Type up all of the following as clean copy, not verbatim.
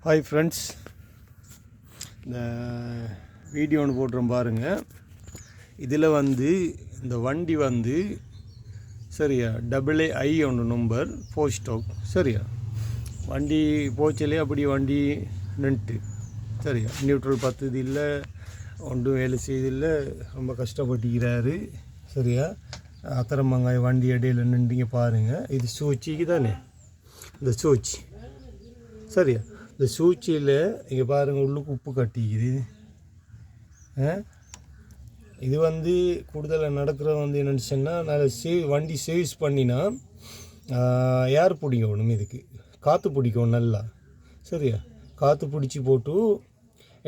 Hi friends, இந்த video ஒன்று போட்டுறோம் பாருங்கள். இதில் இந்த வண்டி சரியா AAI ஒன்று நம்பர் 4 ஸ்டாக் சரியா. வண்டி போச்சலே அப்படி வண்டி நின்ட்டு சரியா. நியூட்ரல் பத்துது இல்லை, ஒன்றும் வேலை செய்தில்லை, ரொம்ப கஷ்டப்பட்டுக்கிறாரு சரியா. அத்தரமங்காய் வண்டி இடையில் நின்றுங்க பாருங்கள். இது சூச்சிக்கு தானே, இந்த சூச்சி சரியா. இந்த சூழ்ச்சியில் இங்கே பாருங்கள், உள்ளுக்கு உப்பு கட்டிக்குது. இது கூடுதலாக நடக்கிறது என்னென்னு சொன்னால், நான் வண்டி சர்வீஸ் பண்ணினா ஏர் பிடிக்கணும், இதுக்கு காற்று பிடிக்கணும் நல்லா சரியா. காற்று பிடிச்சி போட்டு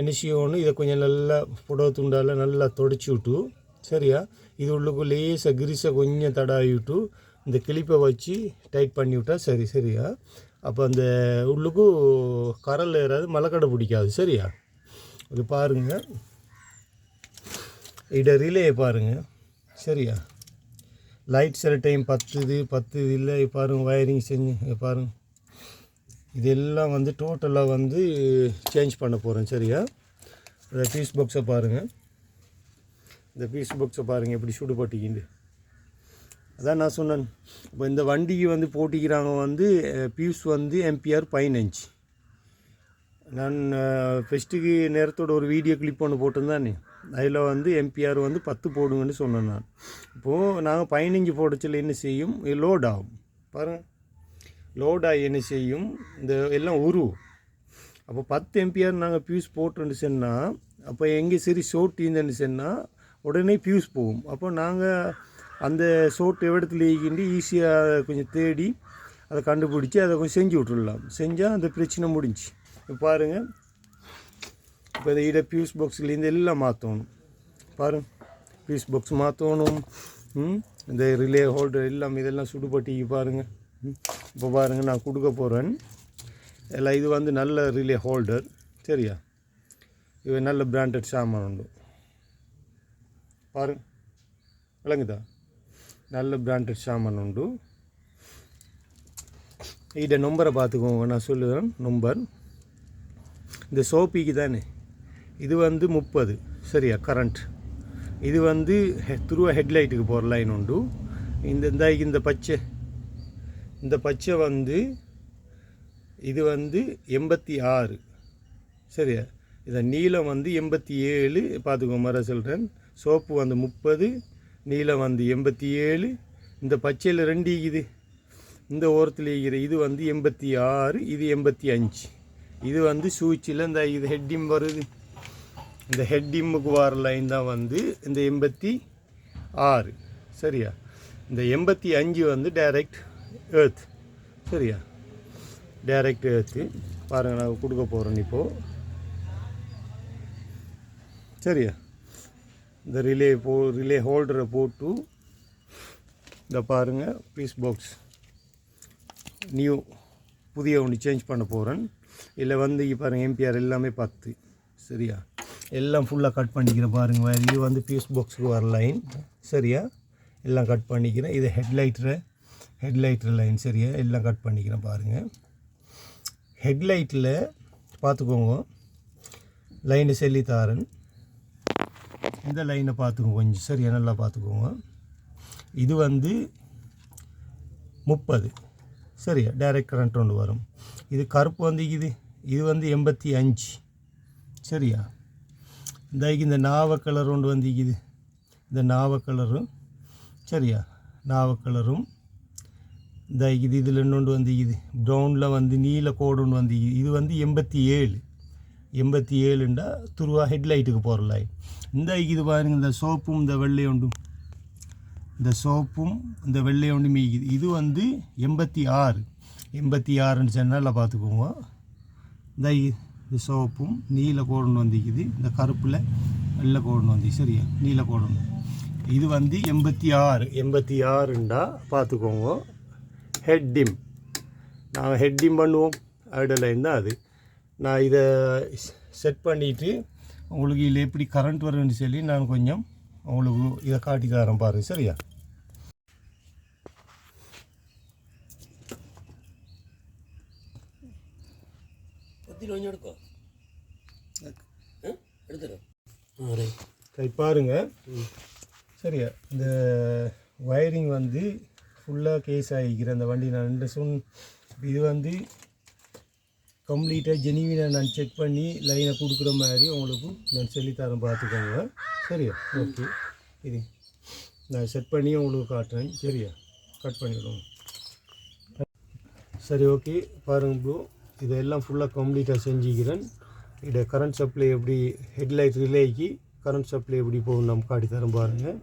என்ன செய்யணும், இதை கொஞ்சம் நல்லா புடவை துண்டால் நல்லா தொடச்சி விட்டு சரியா. இது உள்ளுக்கு லேசாக கிரிசை கொஞ்சம் தடாவி விட்டு இந்த கிளிப்பை வச்சு டைட் பண்ணி விட்டால் சரி சரியா. அப்போ அந்த உள்ளுக்கு கரல் ஏறாது, மலைக்கடை பிடிக்காது சரியா. இது பாருங்கள், இதை ரிலே பாருங்கள் சரியா. லைட் சில டைம் பத்துது இல்லை பாருங்கள். வயரிங் செஞ்சு பாருங்கள். இதெல்லாம் டோட்டலாக சேஞ்ச் பண்ண போகிறேன் சரியா. இந்த பீஸ் பாக்ஸை பாருங்கள், இந்த பீஸ் பாக்ஸை பாருங்கள் எப்படி சுடுபட்டிக்கிண்டு. அதான் நான் சொன்னேன், இப்போ இந்த வண்டிக்கு போட்டிக்கிறாங்க பியூஸ் எம்பிஆர் 15. நான் ஃபெஸ்ட்டுக்கு நேரத்தோட ஒரு வீடியோ கிளிப் ஒன்று போட்டிருந்தானே, அதில் எம்பிஆர் 10 போடுங்கன்னு சொன்னேன் நான். இப்போது நாங்கள் 15 போடச்சில் என்ன செய்யும், லோட் ஆகும் பாருங்கள். லோட் ஆகி என்ன செய்யும், இந்த எல்லாம் உருவும். அப்போ 10 எம்பிஆர் நாங்கள் பியூஸ் போட்டுன்னு சொன்னால், அப்போ எங்கே சரி ஷோட் இருந்தேன்னு சொன்னால் உடனே பியூஸ் போகும். அப்போ நாங்கள் அந்த சோட்டு இடத்துல ஈக்கிண்டு ஈஸியாக கொஞ்சம் தேடி அதை கண்டுபிடிச்சி அதை கொஞ்சம் செஞ்சு விட்டுடலாம். செஞ்சால் அந்த பிரச்சனை முடிஞ்சு. இப்போ பாருங்கள், இப்போ இதை பியூஸ் பாக்ஸ்லேருந்து எல்லாம் மாற்றணும் பாருங்கள். பியூஸ் பாக்ஸ் மாற்றணும், இந்த ரிலே ஹோல்டர் எல்லாம் இதெல்லாம் சுடுபட்டிக்கு பாருங்கள். இப்போ பாருங்கள், நான் கொடுக்க போகிறேன் எல்லாம். இது நல்ல ரிலே ஹோல்டர் சரியா. இது நல்ல பிராண்டட் சாமான் உண்டு பாருங்கள், விளங்குதா. நல்ல பிராண்டட் சாமான் உண்டு. இதை நம்பரை பார்த்துக்கோங்க, நான் சொல்லுவேன் நம்பர். இந்த சோப்பிக்கு தானே இது 30 சரியா கரண்ட். இது த்ரூ ஹெட்லைட்டுக்கு போகிற லைன் உண்டு. இந்த பச்சை இது 86 சரியா. இதை நீளம் 87 பார்த்துக்கோ மர சொல்கிறேன். சோப்பு 30, நீளம் 87. இந்த பச்சையில் 2 ஈக்குது, இந்த ஓரத்தில் ஈக்கிற இது 86, இது 85. இது சூச்சில் இந்த இது ஹெட்டிம் வருது. இந்த ஹெட்டிம்முக்கு வர லைன் தான் இந்த 86 சரியா. இந்த 85 டைரக்ட் ஏர்த் சரியா. டைரக்ட் ஏர்த்து பாருங்கள், நான் கொடுக்க போகிறேன் இப்போது சரியா. இந்த ரிலே ஹோல்டரை போட்டு இந்த பாருங்கள், பீஸ் பாக்ஸ் நியூ புதிய ஒன்று சேஞ்ச் பண்ண போகிறேன். இல்லை இங்கே பாருங்கள், எம்பிஆர் எல்லாமே 10 சரியா. எல்லாம் ஃபுல்லாக கட் பண்ணிக்கிறேன் பாருங்கள். இது பீஸ் பாக்ஸுக்கு வர லைன் சரியா. எல்லாம் கட் பண்ணிக்கிறேன். இது ஹெட்லைட்டர் லைன் சரியா. எல்லாம் கட் பண்ணிக்கிறேன் பாருங்கள். ஹெட்லைட்டில் பார்த்துக்கோங்க, லைனை செல்லித்தாரன். இந்த லைனை பார்த்துக்கோங்க கொஞ்சம் சரியா, நல்லா பார்த்துக்கோங்க. இது 30 சரியா, டைரக்ட் கரண்ட் ஒன்று வரும். இது கருப்பு இது 85 சரியா. இந்த நாவ கலர் ஒன்று இருக்குது, இந்த நாவ கலரும் சரியா. நாவ கலரும் இதில் இன்னொன்று இது ப்ரௌனில் நீல கோடு ஒன்று இது 87ண்டா துருவா ஹெட்லைட்டுக்கு போகிற லைன். இது பாருங்கள், இந்த சோப்பும் இந்த வெள்ளையொண்டும், இந்த சோப்பும் இந்த வெள்ளையொண்டும் மீக்குது. இது 86ன்னு சொன்னால் பார்த்துக்கோங்க. இந்த சோப்பும் நீல கோடுன்னு வந்துக்குது, இந்த கருப்பில் வெள்ளை கோடுன்னு சரியா. நீல கோடுன்னு இது 86ண்டா பார்த்துக்கோங்க. ஹெட்டிம் நாங்கள் ஹெட்டிம் பண்ணுவோம், அதோட லைன் தான் அது. நான் இதை செட் பண்ணிவிட்டு உங்களுக்கு இதில் எப்படி கரண்ட் வருதுன்னு சொல்லி நான் கொஞ்சம் உங்களுக்கு இதை காட்டி தரேன் பாருங்கள் சரியா. சரி பாருங்க சரியா இந்த வயரிங் வந்து ஃபுல்லாக கேஸ் ஆகிக்கிற அந்த வண்டி நான் 2 சொன் இது வந்து கம்ப்ளீட்டாக ஜெனிவினை நான் செக் பண்ணி லைனை கொடுக்குற மாதிரி உங்களுக்கு நான் சொல்லித்தரேன் பார்த்துக்கோங்க சரியா ஓகே இது நான் செட் பண்ணி உங்களுக்கு காட்டுறேன் சரியா கட் பண்ணிவிடுவோம் சரி ஓகே பாருங்க ப்ரோ இதெல்லாம் ஃபுல்லாக கம்ப்ளீட்டாக செஞ்சுக்கிறேன் இதை கரண்ட் சப்ளை எப்படி ஹெட்லைட் ரிலேக்கு கரண்ட் சப்ளை எப்படி போகும் நம்ம காட்டி தரோம் பாருங்கள்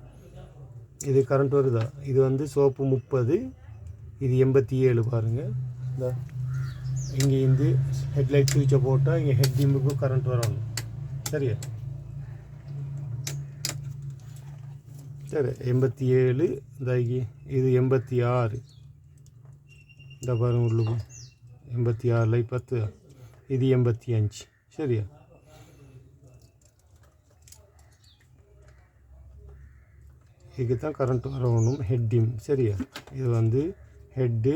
இது கரண்ட் வருதா இது வந்து சோப்பு 30 இது 87 பாருங்கள் இந்த இங்கே இருந்து ஹெட்லைட் சுவிட்சை போட்டால் இங்கே ஹெட் டிம்முக்கும் கரண்ட் வரணும் சரியா சரி 87 இந்த இது 86 இந்த பாருங்க உள்ளுக்கு 86 10 இது 85 சரியா இதுக்கு தான் கரண்ட் வரணும் ஹெட் டிம் சரியா இது வந்து ஹெட்டு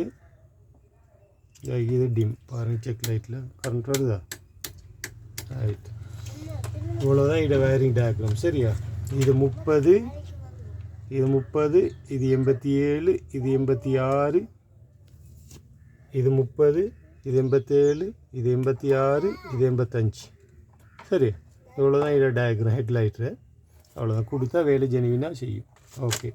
இது டிம் பாருங்கள் செக் லைட்டில் கரண்ட் வருதா ரைட் இவ்வளோதான் இதை வயரிங் டயக்ராம் சரியா இது 30 இது 30 இது 87 இது 86 இது 30 இது 87 இது 86 இது 85 சரி இவ்வளோதான் இதை டயக்ராம் ஹெட்லைட்டு அவ்வளோதான் கொடுத்தா வேலை ஜெனுவினாக செய்யும் ஓகே